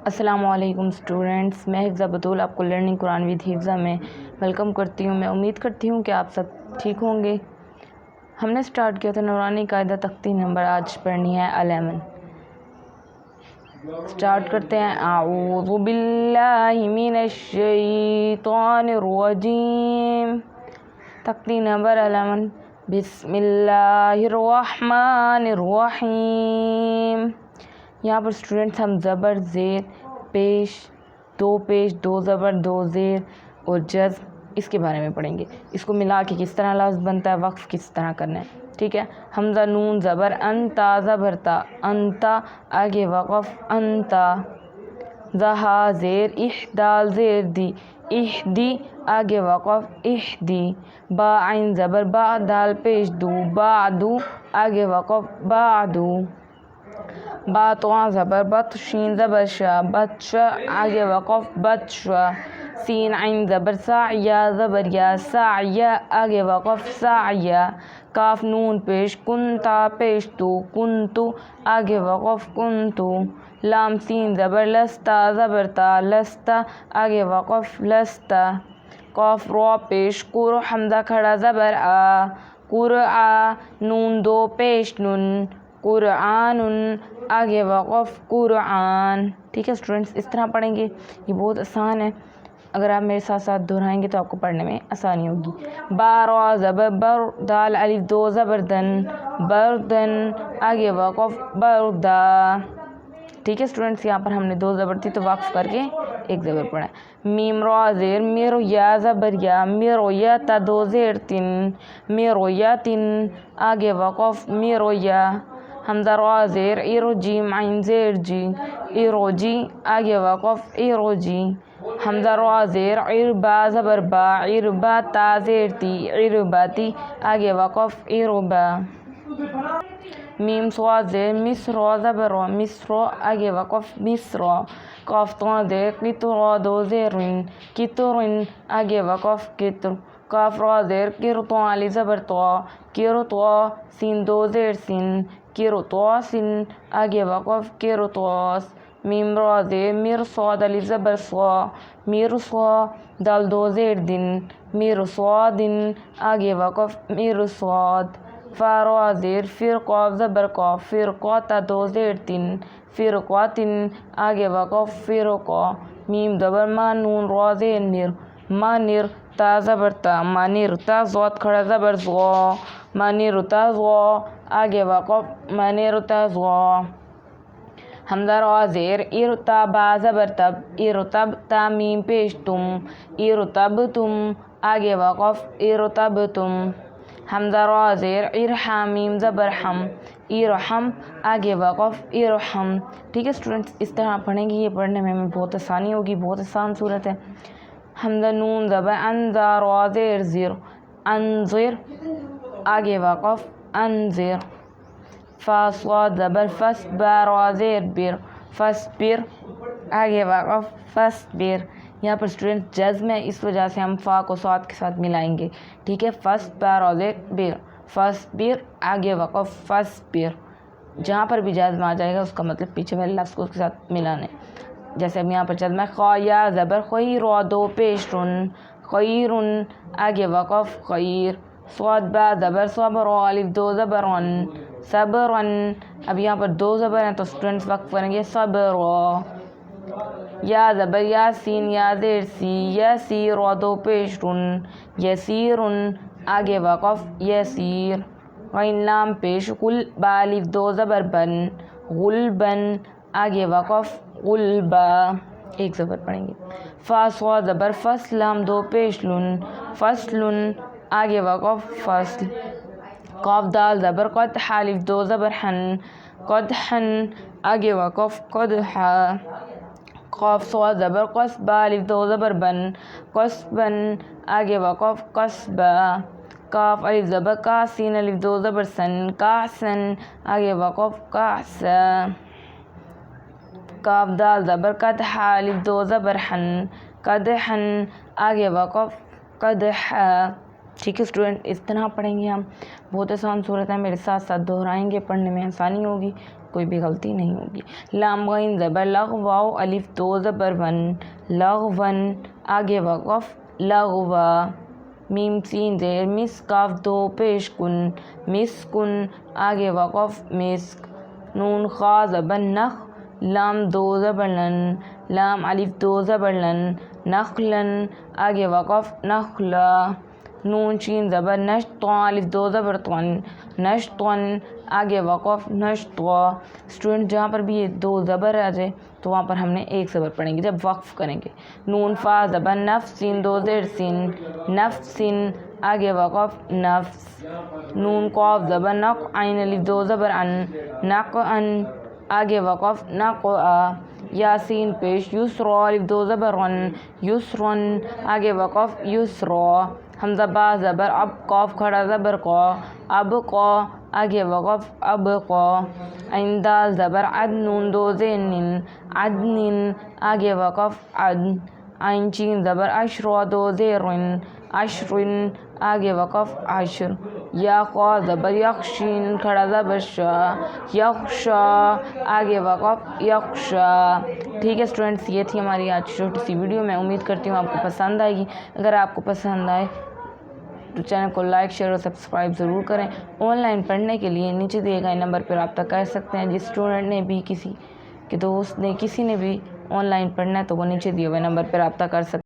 السلام علیکم اسٹوڈنٹس، میں حفظہ بطول آپ کو لرننگ قرآن ود حفظہ میں ویلکم کرتی ہوں۔ میں امید کرتی ہوں کہ آپ سب ٹھیک ہوں گے۔ ہم نے سٹارٹ کیا تھا نورانی قاعدہ تختی نمبر، آج پڑھنی ہے 11۔ سٹارٹ کرتے ہیں۔ اعوذ باللہ من الشیطان الرجیم، تختی نمبر 11۔ بسم اللہ الرحمن الرحیم۔ یہاں پر اسٹوڈنٹس ہم زبر، زیر، پیش، دو زبر، دو زیر اور جزم اس کے بارے میں پڑھیں گے۔ اس کو ملا کے کس طرح لفظ بنتا ہے، وقف کس طرح کرنا ہے، ٹھیک ہے۔ حمزہ نون زبر، انتا زبر تا، انتا آگے وقف انتا۔ زہا زیر، احدال زیر دی، احدی آگے وقف احدی۔ با عین زبر، با دال پیش دو، بعدو آگے وقف بعدو۔ با تواں زبر، بت شین زبر شا، بتشا آگے وقف بتشا۔ سین عین زبر، سا یا زبر یا، سعیا آگے وقف سعیا۔ کاف نون پیش، کنتا پیش تو، کنتو آگے وقف کنتو۔ لام سین زبر، لستا زبر تا، لستا آگے وقف لستا۔ قاف را پیش، قر حمزہ کھڑا زبر آ، قرآ نون دو پیش نن، قرآن آگے وقف قرآن، ٹھیک ہے اسٹوڈنٹس۔ اس طرح پڑھیں گے، یہ بہت آسان ہے۔ اگر آپ میرے ساتھ ساتھ دہرائیں گے تو آپ کو پڑھنے میں آسانی ہوگی۔ با را زبر بر، دال الف دو زبر دن، بردن آگے وقف بردا، ٹھیک ہے اسٹوڈنٹس۔ یہاں پر ہم نے دو زبر تھی تو وقف کر کے ایک زبر پڑھا ہے۔ میم را زیر، میر یا زبر یا، میر یا تا دو زیر تن، میر یا تن آگے وقف میر یا۔ حمزہ را زیر، ارجیم عین زیر جی، ارجی آگے وقف ارجی۔ حمزہ را زیر، عربا زبر با، عربا تا زیر تی، عرباتی آگے وقف عربا۔ میم صاد زیر، مصر زبر را، مصر آگے وقف مصرا۔ قاف تواں زیر، قطر دو زیرن، قطرن آگے وقف قطر۔ کاف را زیر، قرطا الف زبر طا، قرطا سین دو زیر سن، قرطاسن آگے وقف قرطاس۔ میم را زیر، مرصاد الف زبر صا، مرصا دال دو زیر دن، مرصادن آگے وقف مرصاد۔ فا را زیر، فرقا زبر قا، فرقا تا دو زیر تن، فرقاتن آگے وقف فرقا۔ میم زبر ما نون را زیر نر، مانر تا زبر تا، مانر تا ضاد کھڑا زبر زوا، مانر تا زوا آگے وقف مانر تا زوا۔ حمزہ را زیر، ارتبا زبر تب، ارتب تا میم پیش تم، ارتبتم آگے وقف ارتبتم۔ حمزہ را زیر، ارحم میم زبر حم، ارحم آگے وقف ارحم، ٹھیک ہے اسٹوڈنٹس۔ اس طرح پڑھیں گے، یہ پڑھنے میں ہمیں بہت آسانی ہوگی، بہت آسان صورت ہے۔ حمزہ نون زبر، انذا را زیر زر، انذر آگے وقف انذر۔ فا صاد زبر، فصبر را زیر بر، فصبر آگے وقف فصبر۔ یہاں پر اسٹوڈنٹ جزم ہے، اس وجہ سے ہم فا کو صاد کے ساتھ ملائیں گے، ٹھیک ہے۔ فصبر را زیر بر، فصبر آگے وقف فصبر۔ جہاں پر بھی جزم آ جائے گا اس کا مطلب پیچھے والے لفظ کو اس کے ساتھ ملانا ہے۔ جیسے اب یہاں پر جزم ہے، خا یا زبر خیر را دو پیش رن، خیرن آگے وقف خیر۔ صاد با زبر، صبر الف دو زبر ان، صبرن۔ اب یہاں پر دو زبر ہیں تو اسٹوڈنٹس وقف کریں گے صبرا۔ یا زبر، یاسین یا زیر سی، یسیر را دو پیش رن، یسیرن آگے وقف یسیر۔ غین لام پیش، غلبا الف دو زبر بن، غلبن آگے وقف غلبا، ایک زبر پڑھیں گے۔ فا صاد زبر، فصل ہم دو پیش لن، فصلن آگے وقف فصل۔ قاف دال زبر، قدح الف دو زبر حن، قدحن آگے وقف قدحا۔ قاف صاد زبر، قصبا الف دو زبر بن، قصبن آگے وقف قصبا۔ کاف الف زبر، کاسین الف دو زبر سن، کاسن آگے وقف کاسا۔ کاف دال زبر، قدحا الف دو زبر حن، قدحن آگے وقف قدحا، ٹھیک ہے اسٹوڈنٹ۔ اس طرح پڑھیں گے ہم، بہت آسان صورت ہے، میرے ساتھ ساتھ دہرائیں گے، پڑھنے میں آسانی ہوگی۔ کوئی بھی غلطی نہیں ہوگی. لام غین زبر لغ واو الف دو زبر ون لغون آگے وقف لغوا. میم سین زیر مس کاف دو پیش کن مسکن آگے وقف مسک. نون خا زبر نخ لام دو زبر لن لام الف دو زبر لن نخلن آگے وقف نخلا. نون شین زبر نش طا الف دو زبر طن نشطن آگے وقف نشطا. اسٹوڈنٹ جہاں پر بھی یہ دو زبر آ جائے تو وہاں پر ہم نے ایک زبر پڑھیں گے جب وقف کریں گے. نون فا زبر نف سین دو زیر سین نفسن آگے وقف نفس. نون قاف زبر نق عین الف دو زبر ان نقعن آگے وقف نقعا. یاسین پیش یسرا الف دو زبر رن یسرن آگے وقف یسرا. حمزہ با زبر اب قاف کھڑا زبر قا اب قا آگے وقف اب قا. عین دال زبر عد نون دو زین عدن آگے وقف عدن. عین چین زبر اشرا دو زیرن عشرن آگے وقف عشر. یا خا زبر یخشین کھڑا زبر شا یخشا آگے وقف یخشا. ٹھیک ہے اسٹوڈنٹس، یہ تھی ہماری آج چھوٹی سی ویڈیو. میں امید کرتی ہوں آپ کو پسند آئے گی. اگر آپ کو پسند آئے تو چینل کو لائک شیئر اور سبسکرائب ضرور کریں. آن لائن پڑھنے کے لیے نیچے دیے گئے نمبر پر رابطہ کر سکتے ہیں. جس اسٹوڈنٹ نے بھی کسی کے دوست نے کسی نے بھی آن لائن پڑھنا ہے تو وہ نیچے دیے ہوئے نمبر پر رابطہ کر سکتے ہیں.